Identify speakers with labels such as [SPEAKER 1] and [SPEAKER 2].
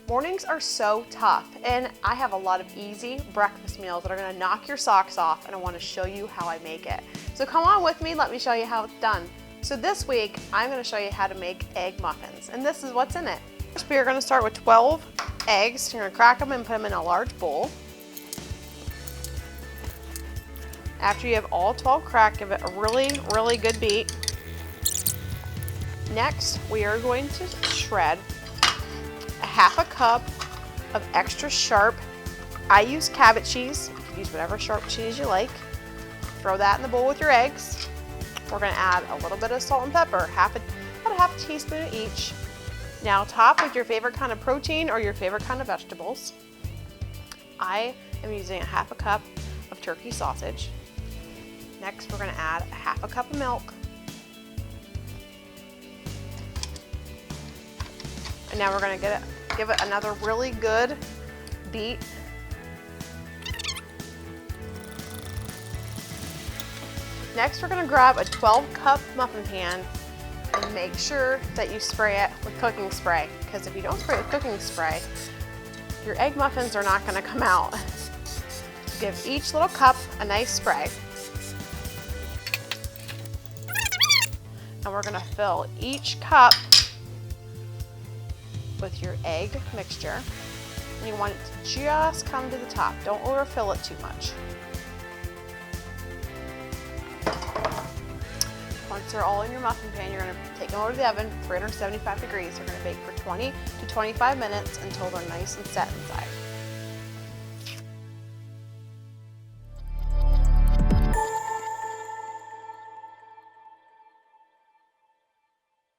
[SPEAKER 1] Mornings are so tough, and I have a lot of easy breakfast meals that are gonna knock your socks off, and I wanna show you how I make it. So come on with me, let me show you how it's done. So this week, I'm gonna show you how to make egg muffins, and this is what's in it. First, we are gonna start with 12 eggs. You're gonna crack them and put them in a large bowl. After you have all 12 cracked, give it a really good beat. Next, we are going to shred a half a cup of extra sharp, I use Cabot cheese. You can use whatever sharp cheese you like. Throw that in the bowl with your eggs. We're gonna add a little bit of salt and pepper, about a half a teaspoon each. Now top with your favorite kind of protein or your favorite kind of vegetables. I am using a half a cup of turkey sausage. Next, we're gonna add a half a cup of milk. And now we're gonna give it another really good beat. Next, we're gonna grab a 12-cup muffin pan and make sure that you spray it with cooking spray, because if you don't spray with cooking spray, your egg muffins are not gonna come out. Give each little cup a nice spray. And we're gonna fill each cup with your egg mixture. And you want it to just come to the top. Don't overfill it too much. Once they're all in your muffin pan, you're gonna take them over to the oven, 375 degrees. They're gonna bake for 20 to 25 minutes until they're nice and set inside.